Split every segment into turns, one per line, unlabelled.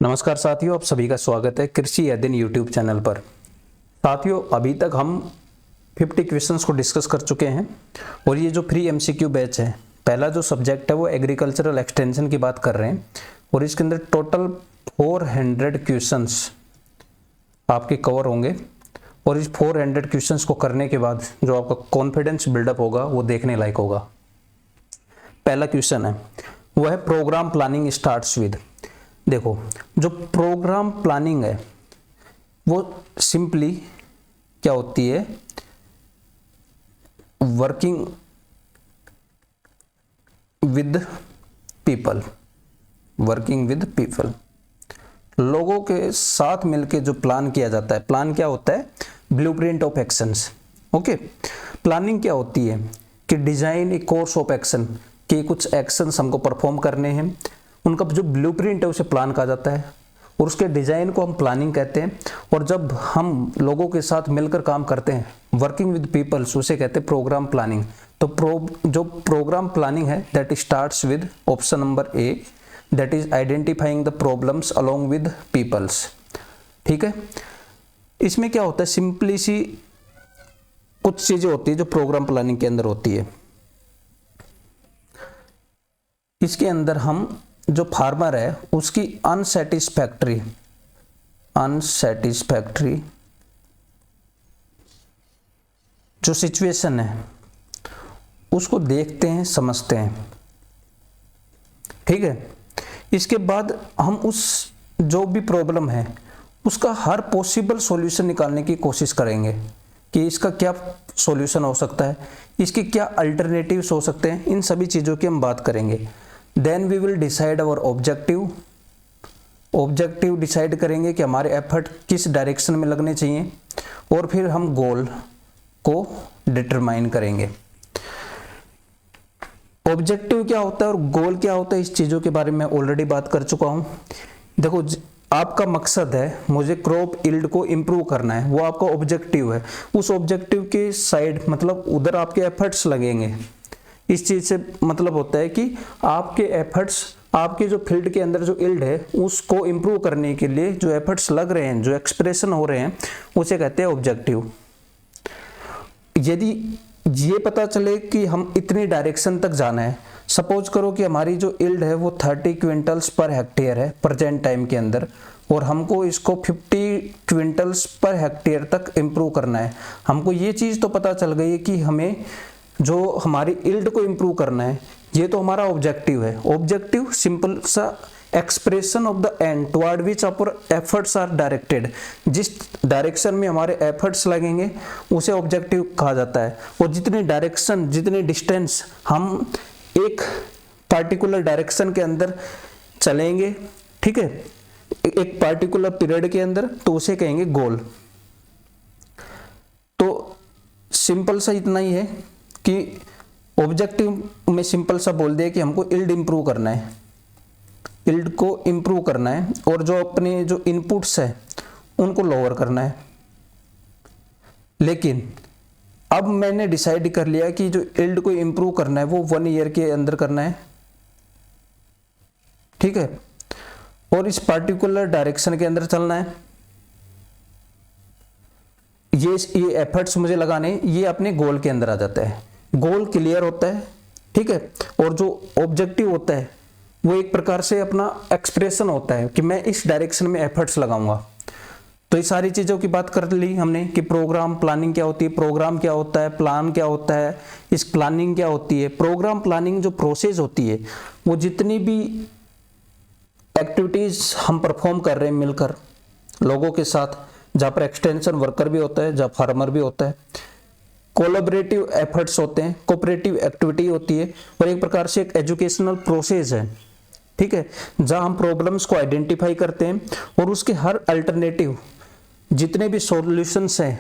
नमस्कार साथियों, आप सभी का स्वागत है कृषि यह दिन यूट्यूब चैनल पर। साथियों, अभी तक हम 50 क्वेश्चंस को डिस्कस कर चुके हैं और ये जो फ्री एमसीक्यू बैच है, पहला जो सब्जेक्ट है वो एग्रीकल्चरल एक्सटेंशन की बात कर रहे हैं और इसके अंदर टोटल 400 क्वेश्चंस आपके कवर होंगे और इस 400 क्वेश्चंस को करने के बाद जो आपका कॉन्फिडेंस बिल्डअप होगा वो देखने लायक होगा। पहला क्वेश्चन है वो है प्रोग्राम प्लानिंग स्टार्ट्स विद। देखो, जो प्रोग्राम प्लानिंग है वो सिंपली क्या होती है, वर्किंग विद पीपल, लोगों के साथ मिलके जो प्लान किया जाता है। प्लान क्या होता है? Blueprint of actions. Okay, planning क्या होती है कि design A course of action, कि कुछ एक्शंस हमको परफॉर्म करने हैं, उनका जो ब्लूप्रिंट है उसे प्लान कहा जाता है और उसके डिजाइन को हम प्लानिंग कहते हैं। और जब हम लोगों के साथ मिलकर काम करते हैं, वर्किंग विद पीपल्स, उसे कहते हैं प्रोग्राम प्लानिंग। तो जो प्रोग्राम प्लानिंग है that starts with option number A, that is identifying the problems along with peoples. ठीक है, इसमें क्या होता है, सिंपली सी कुछ चीजें होती है जो प्रोग्राम प्लानिंग के अंदर होती है। इसके अंदर हम जो फार्मर है उसकी अनसेटिस्फैक्ट्री जो सिचुएशन है उसको देखते हैं, समझते हैं। ठीक है, इसके बाद हम उस जो भी प्रॉब्लम है उसका हर पॉसिबल सॉल्यूशन निकालने की कोशिश करेंगे कि इसका क्या सॉल्यूशन हो सकता है, इसके क्या अल्टरनेटिव्स हो सकते हैं, इन सभी चीज़ों की हम बात करेंगे। Then we will decide our objective decide करेंगे कि हमारे एफर्ट किस डायरेक्शन में लगने चाहिए और फिर हम गोल को डिटरमाइन करेंगे। ऑब्जेक्टिव क्या होता है और गोल क्या होता है, इस चीज़ों के बारे में ऑलरेडी बात कर चुका हूं। देखो, आपका मकसद है मुझे क्रॉप यील्ड को इम्प्रूव करना है, वो आपका ऑब्जेक्टिव है। उस ऑब्जेक्टिव के साइड मतलब उधर आपके एफर्ट्स लगेंगे। इस चीज से मतलब होता है कि आपके एफर्ट्स, आपके जो फील्ड के अंदर जो यील्ड है उसको इम्प्रूव करने के लिए जो एफर्ट्स लग रहे हैं, जो एक्सप्रेशन हो रहे हैं, उसे कहते हैं ऑब्जेक्टिव। यदि ये पता चले कि हम इतनी डायरेक्शन तक जाना है, सपोज करो कि हमारी जो यील्ड है वो 30 क्विंटल्स पर हेक्टेयर है प्रेजेंट टाइम के अंदर और हमको इसको 50 क्विंटल्स पर हेक्टेयर तक इम्प्रूव करना है। हमको ये चीज़ तो पता चल गई है कि हमें जो हमारी यील्ड को इम्प्रूव करना है, ये तो हमारा ऑब्जेक्टिव है। ऑब्जेक्टिव सिंपल सा expression of the end toward which our efforts are directed. जिस डायरेक्शन में हमारे एफर्ट्स लगेंगे उसे ऑब्जेक्टिव कहा जाता है। और जितनी डायरेक्शन, जितनी डिस्टेंस हम एक पार्टिकुलर डायरेक्शन के अंदर चलेंगे, ठीक है, एक पार्टिकुलर पीरियड के अंदर, तो उसे कहेंगे गोल। तो सिंपल सा इतना ही है कि ऑब्जेक्टिव में सिंपल सा बोल दिया कि हमको यील्ड इंप्रूव करना है, यील्ड को इंप्रूव करना है और जो अपने जो इनपुट्स है उनको लोअर करना है। लेकिन अब मैंने डिसाइड कर लिया कि जो यील्ड को इंप्रूव करना है वो 1 ईयर के अंदर करना है, ठीक है, और इस पार्टिकुलर डायरेक्शन के अंदर चलना है। ये एफर्ट्स मुझे लगाने, ये अपने गोल के अंदर आ जाता है। गोल क्लियर होता है, ठीक है, और जो ऑब्जेक्टिव होता है वो एक प्रकार से अपना एक्सप्रेशन होता है कि मैं इस डायरेक्शन में एफर्ट्स लगाऊंगा। तो ये सारी चीज़ों की बात कर ली हमने कि प्रोग्राम प्लानिंग क्या होती है, प्रोग्राम क्या होता है, प्लान क्या होता है, इस प्लानिंग क्या होती है। प्रोग्राम प्लानिंग जो प्रोसेस होती है वो जितनी भी एक्टिविटीज हम परफॉर्म कर रहे हैं मिलकर लोगों के साथ, जहाँ पर एक्सटेंशन वर्कर भी होता है, जहाँ फार्मर भी होता है, कोलैबोरेटिव एफर्ट्स होते हैं, कोऑपरेटिव एक्टिविटी होती है और एक प्रकार से एक एजुकेशनल प्रोसेस है, ठीक है, जहां हम प्रॉब्लम्स को आइडेंटिफाई करते हैं और उसके हर अल्टरनेटिव जितने भी सॉल्यूशंस हैं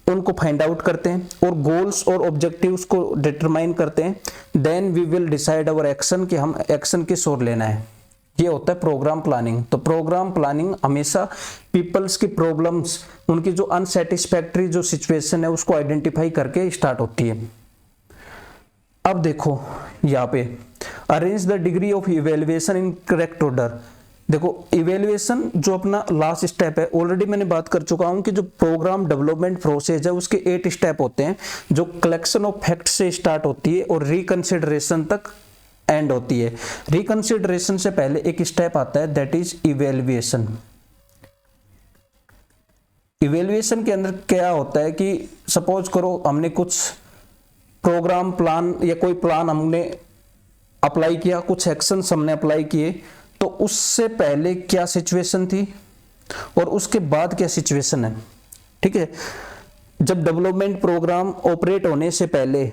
उनको फाइंड आउट करते हैं और गोल्स और ऑब्जेक्टिव्स को डिटरमाइन करते हैं। Then we will decide our action कि हम एक्शन किस ओर लेना है। ये होता है प्रोग्राम प्लानिंग। तो प्रोग्राम प्लानिंग हमेशा पीपल्स की प्रॉब्लम्स, उनकी जो अनसेटिस्फैक्ट्री जो सिचुएशन है उसको आइडेंटिफाई करके स्टार्ट होती है। अब देखो यहाँ पे arrange the degree of evaluation in correct order. देखो इवेल्युएशन जो अपना लास्ट स्टेप है, ऑलरेडी मैंने बात कर चुका हूं कि जो प्रोग्राम डेवलपमेंट प्रोसेस है उसके 8 स्टेप होते हैं, जो कलेक्शन ऑफ फैक्ट से स्टार्ट होती है और रिकंसिडरेशन तक एंड होती है। रिकंसिडरेशन से पहले एक स्टेप आता है, दैट इज इवेल्युएशन। इवेल्युएशन के अंदर क्या होता है कि सपोज करो हमने कुछ प्रोग्राम प्लान या कोई प्लान हमने अप्लाई किया, कुछ एक्शंस हमने अप्लाई किए, तो उससे पहले क्या सिचुएशन थी और उसके बाद क्या सिचुएशन है। ठीक है, जब डेवलपमेंट प्रोग्राम ऑपरेट होने से पहले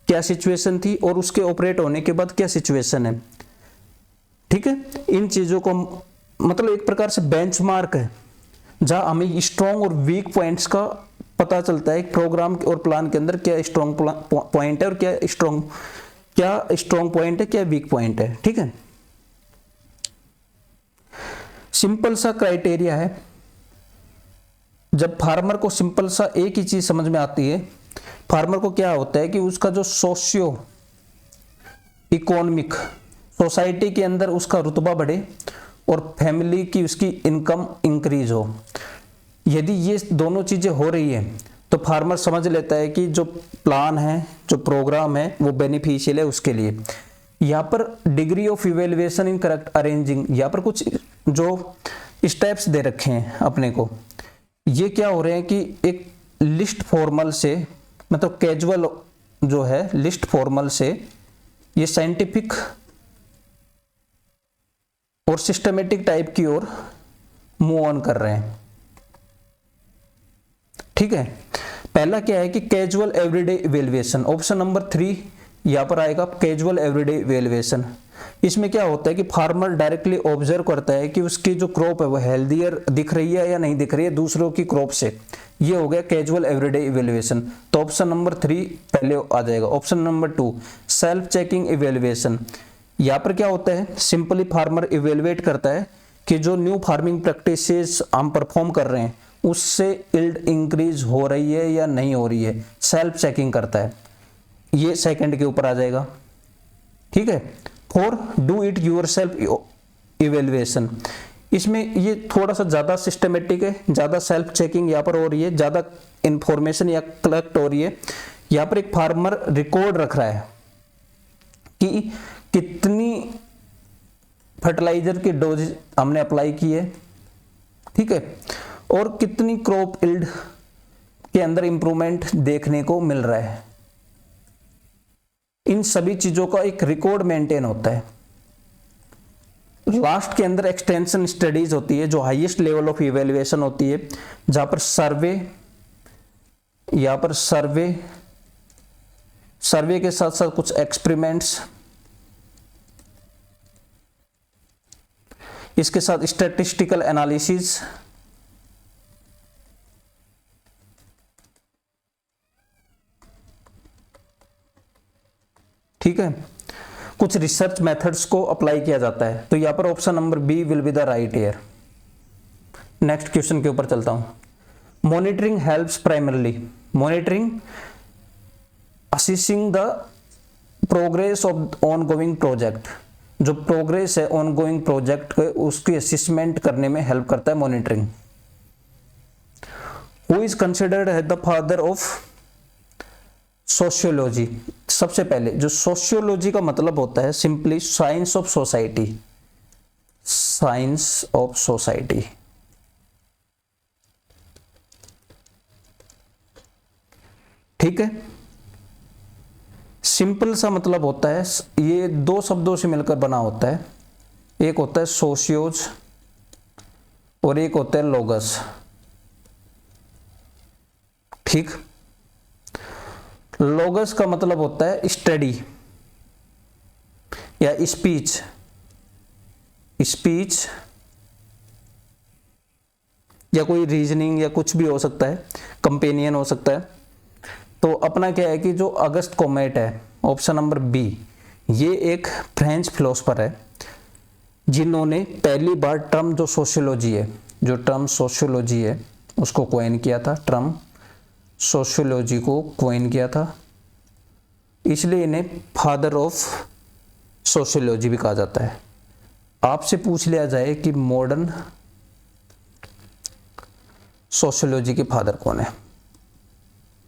क्या सिचुएशन थी और उसके ऑपरेट होने के बाद क्या सिचुएशन है। ठीक है, इन चीजों को मतलब एक प्रकार से बेंचमार्क है, जहां हमें स्ट्रॉन्ग और वीक पॉइंट्स का पता चलता है प्रोग्राम और प्लान के अंदर क्या स्ट्रॉन्ग पॉइंट है और क्या स्ट्रॉन्ग पॉइंट है, क्या वीक पॉइंट है। ठीक है, सिंपल सा क्राइटेरिया है। जब फार्मर को सिंपल सा एक ही चीज समझ में आती है, फार्मर को क्या होता है कि उसका जो सोशियो इकोनॉमिक सोसाइटी के अंदर उसका रुतबा बढ़े और फैमिली की उसकी इनकम इंक्रीज हो। यदि ये दोनों चीजें हो रही है तो फार्मर समझ लेता है कि जो प्लान है, जो प्रोग्राम है वो बेनिफिशियल है उसके लिए। यहाँ पर degree of evaluation in correct arranging, यहाँ पर कुछ जो स्टेप्स दे रखे हैं अपने को, ये क्या हो रहे हैं कि एक लिस्ट फॉर्मल से, मतलब कैजुअल जो है लिस्ट फॉर्मल से ये साइंटिफिक और सिस्टमेटिक टाइप की ओर मूव ऑन कर रहे हैं। ठीक है, पहला क्या है कि casual everyday evaluation, option number 3 यहां पर आएगा, कैजुअल एवरीडे इवेल्युएशन। इसमें क्या होता है कि फार्मर डायरेक्टली ऑब्जर्व करता है कि उसकी जो क्रॉप है वो हेल्दियर दिख रही है या नहीं दिख रही है दूसरों की क्रॉप से। ये हो गया कैजुअल एवरीडे इवेल्युएशन। तो ऑप्शन नंबर 3 पहले आ जाएगा। Option number 2 self checking evaluation. यहाँ पर क्या होता है, सिंपली फार्मर इवेल्युएट करता है कि जो न्यू फार्मिंग प्रैक्टिसेस हम परफॉर्म कर रहे हैं उससे इल्ड इंक्रीज हो रही है या नहीं हो रही है, सेल्फ चेकिंग करता है। ये सेकंड के ऊपर आ जाएगा। ठीक है, 4 डू इट योरसेल्फ इवेल्युएशन। इसमें ये थोड़ा सा ज्यादा सिस्टमेटिक है, ज्यादा सेल्फ चेकिंग यहाँ पर हो रही है, ज्यादा इंफॉर्मेशन या कलेक्ट हो रही है। यहाँ पर एक फार्मर रिकॉर्ड रख रहा है कि कितनी फर्टिलाइजर की डोज हमने अप्लाई की है। ठीक है, और कितनी क्रॉप इल्ड के अंदर इंप्रूवमेंट देखने को मिल रहा है। इन सभी चीजों का एक रिकॉर्ड मेंटेन होता है। लास्ट के अंदर एक्सटेंशन स्टडीज होती है, जो हाईएस्ट लेवल ऑफ इवेल्युएशन होती है, जहां पर सर्वे के साथ साथ कुछ एक्सपेरिमेंट्स, इसके साथ स्टैटिस्टिकल एनालिसिस, ठीक है, कुछ रिसर्च मेथड्स को अप्लाई किया जाता है। तो यहां पर option number B will be the right here. Next question के ऊपर चलता हूं। Monitoring helps primarily, monitoring assisting the progress of ongoing project. जो प्रोग्रेस है ऑनगोइंग प्रोजेक्ट के उसकी असिस्टमेंट करने में हेल्प करता है monitoring. Who is considered as the father of sociology. सबसे पहले जो सोशियोलॉजी का मतलब होता है simply science of society, science of society. ठीक है, सिंपल सा मतलब होता है, ये 2 शब्दों से मिलकर बना होता है। एक होता है सोशियोज और एक होता है लोगस। ठीक, लोगस का मतलब होता है स्टडी या स्पीच, या कोई रीजनिंग या कुछ भी हो सकता है, कंपेनियन हो सकता है। तो अपना क्या है कि जो अगस्त कॉमेट है, ऑप्शन नंबर बी, ये एक फ्रेंच फिलोसफर है जिन्होंने पहली बार टर्म जो सोशियोलॉजी है उसको कॉइन किया था, टर्म सोशियोलॉजी को कॉइन किया था, इसलिए इन्हें फादर ऑफ सोशियोलॉजी भी कहा जाता है। आपसे पूछ लिया जाए कि मॉडर्न सोशियोलॉजी के फादर कौन है,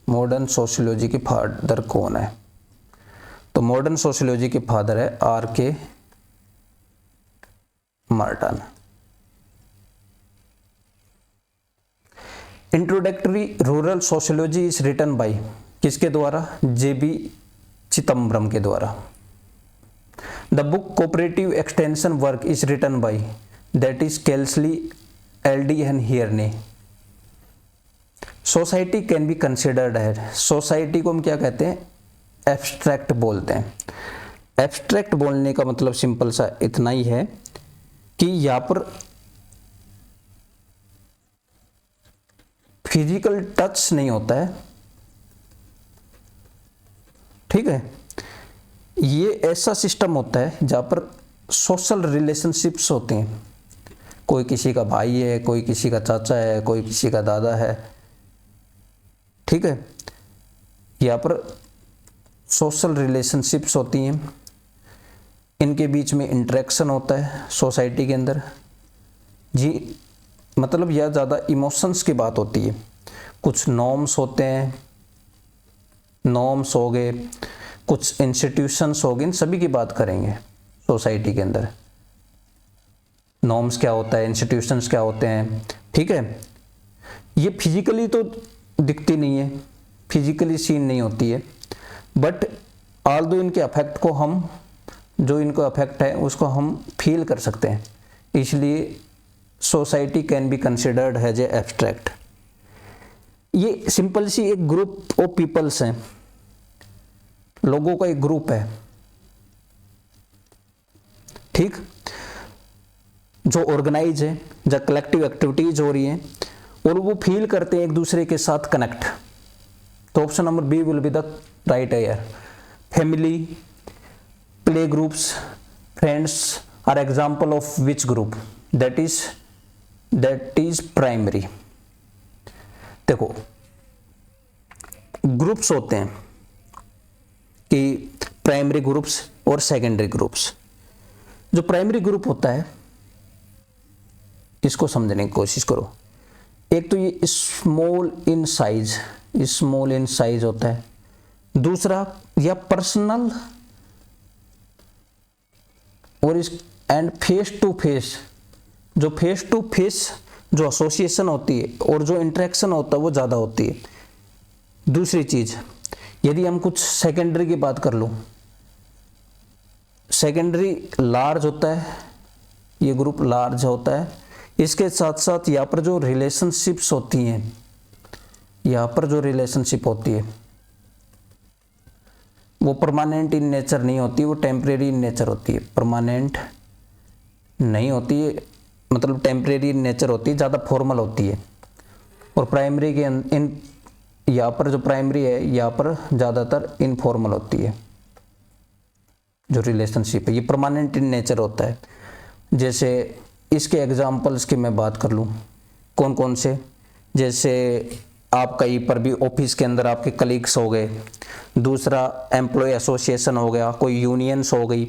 मॉडर्न सोशियोलॉजी के फादर कौन है, तो मॉडर्न सोशियोलॉजी के फादर है R.K. Merton. Introductory rural sociology is written by किसके द्वारा, J.B. चिदम्बरम के द्वारा। The book cooperative extension work is written by that is Kelsey L.D. And Hearne. Society can be considered है, सोसाइटी को हम क्या कहते हैं, एब्स्ट्रैक्ट बोलते हैं। एब्स्ट्रैक्ट बोलने का मतलब सिंपल सा इतना ही है कि यहां पर फिजिकल टच नहीं होता है, ठीक है। ये ऐसा सिस्टम होता है जहां पर सोशल रिलेशनशिप्स होते हैं, कोई किसी का भाई है, कोई किसी का चाचा है, कोई किसी का दादा है, ठीक है। यहाँ पर सोशल रिलेशनशिप्स होती हैं, इनके बीच में इंटरेक्शन होता है सोसाइटी के अंदर जी, मतलब यह ज़्यादा इमोशंस की बात होती है। कुछ नॉर्म्स होते हैं, नॉर्म्स हो गए, कुछ इंस्टीट्यूशंस हो गए, इन सभी की बात करेंगे सोसाइटी के अंदर। नॉर्म्स क्या होता है, इंस्टीट्यूशंस क्या होते हैं, ठीक है। ये फिजिकली तो दिखती नहीं है, फिजिकली सीन नहीं होती है, बट ऑल दो इनके अफेक्ट को हम, जो इनको अफेक्ट है उसको हम फील कर सकते हैं, इसलिए society can be considered as a abstract. ये सिंपल सी एक ग्रुप ऑफ पीपल्स हैं, लोगों का एक ग्रुप है, ठीक, जो ऑर्गेनाइज है, जब कलेक्टिव एक्टिविटीज हो रही हैं और वो फील करते हैं एक दूसरे के साथ कनेक्ट। तो option number B will be the right air. Family, play groups, friends are example of which group, that is primary. देखो ग्रुप्स होते हैं कि प्राइमरी ग्रुप्स और सेकेंडरी ग्रुप्स। जो प्राइमरी ग्रुप होता है इसको समझने की कोशिश करो। एक तो ये small in size, small in size होता है। दूसरा या पर्सनल और इस एंड फेस टू फेस, जो फेस टू फेस जो एसोसिएशन होती है और जो इंटरेक्शन होता है वो ज़्यादा होती है। दूसरी चीज़, यदि हम कुछ सेकेंडरी की बात कर लो, सेकेंडरी लार्ज होता है, ये ग्रुप लार्ज होता है। इसके साथ साथ यहाँ पर जो रिलेशनशिप्स होती हैं, यहाँ पर जो रिलेशनशिप होती है वो परमानेंट इन नेचर नहीं होती, वो टेम्परेरी इन नेचर होती है। परमानेंट नहीं होती है, मतलब टेम्परेरी इन नेचर होती है, ज़्यादा फॉर्मल होती है। और प्राइमरी के इन यहाँ पर जो प्राइमरी है यहाँ पर ज़्यादातर इनफॉर्मल होती है। जो रिलेशनशिप है ये परमानेंट इन नेचर होता है। जैसे इसके एग्जाम्पल्स की मैं बात कर लूँ, कौन कौन से, जैसे आप कहीं पर भी ऑफिस के अंदर आपके कलीग्स हो गए, दूसरा एम्प्लॉय एसोसिएशन हो गया, कोई यूनियंस हो गई,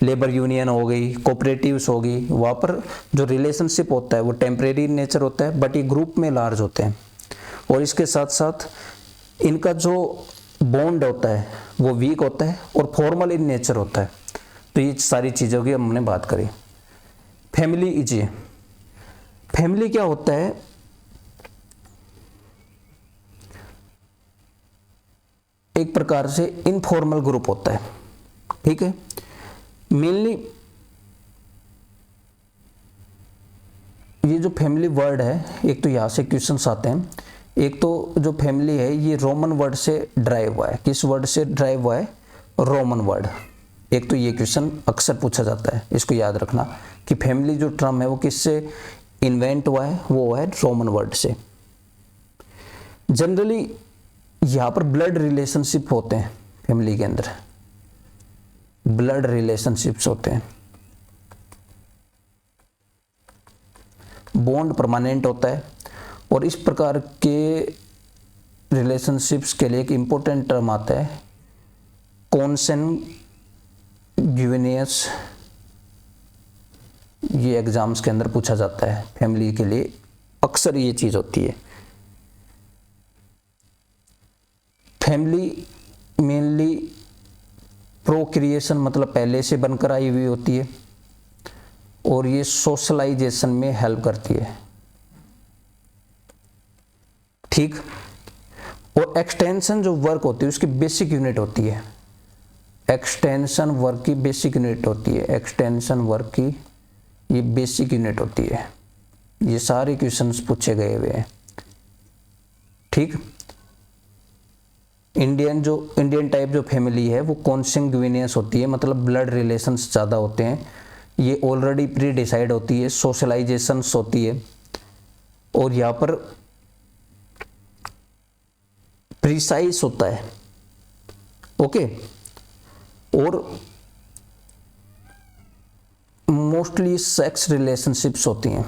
लेबर यूनियन हो गई, कोऑपरेटिव्स हो गई, वहाँ पर जो रिलेशनशिप होता है वो टेम्परेरी इन नेचर होता है, बट ये ग्रुप में लार्ज होते हैं। और इसके साथ साथ इनका जो बॉन्ड होता है वो वीक होता है और फॉर्मल इन नेचर होता है। तो ये सारी चीज़ों की हमने बात करी। फैमिली इज, फैमिली क्या होता है, एक प्रकार से इनफॉर्मल ग्रुप होता है, ठीक है। मेनली ये जो फैमिली वर्ड है, एक तो यहाँ से क्वेश्चंस आते हैं। एक तो जो फैमिली है ये रोमन वर्ड से ड्राइव हुआ है। किस वर्ड से ड्राइव हुआ है? Roman word. एक तो ये क्वेश्चन अक्सर पूछा जाता है, इसको याद रखना कि फैमिली जो टर्म है वो किससे इन्वेंट हुआ है, वो हुआ है रोमन वर्ड से। जनरली यहाँ पर ब्लड रिलेशनशिप होते हैं, फैमिली के अंदर ब्लड रिलेशनशिप्स होते हैं। बॉन्ड परमानेंट होता है और इस प्रकार के रिलेशनशिप्स के लिए एक इम्पोर्टेंट टर्म आता है कॉन्सेंगुइनियस ये एग्जाम्स के अंदर पूछा जाता है, फैमिली के लिए अक्सर ये चीज होती है। फैमिली मेनली प्रोक्रिएशन मतलब पहले से बनकर आई हुई होती है, और ये सोशलाइजेशन में हेल्प करती है, ठीक। और एक्सटेंशन जो वर्क होती है उसकी बेसिक यूनिट होती है, एक्सटेंशन वर्क की बेसिक यूनिट होती है, एक्सटेंशन वर्क की ये बेसिक यूनिट होती है। ये सारे क्वेश्चंस पूछे गए हुए हैं, ठीक। इंडियन टाइप जो फैमिली है वो कॉन्सेंग्यूनियस होती है, मतलब ब्लड रिलेशंस ज़्यादा होते हैं, ये ऑलरेडी प्री डिसाइड होती है, सोशलाइजेशंस होती है, और यहाँ पर प्रिसाइज होता है, ओके। और मोस्टली सेक्स रिलेशनशिप्स होती हैं,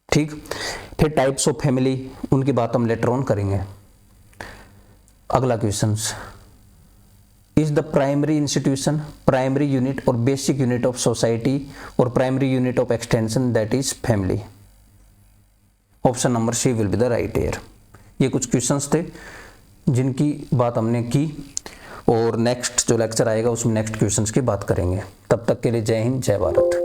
ठीक। फिर टाइप्स ऑफ फैमिली, उनकी बात हम लेटर ऑन करेंगे। अगला question, is the primary institution, primary unit और बेसिक यूनिट ऑफ सोसाइटी और primary unit of extension that is family. Option number C will be the right air. ये कुछ questions थे जिनकी बात हमने की, और नेक्स्ट जो लेक्चर आएगा उसमें नेक्स्ट क्वेश्चंस की बात करेंगे। तब तक के लिए जय हिंद, जय भारत।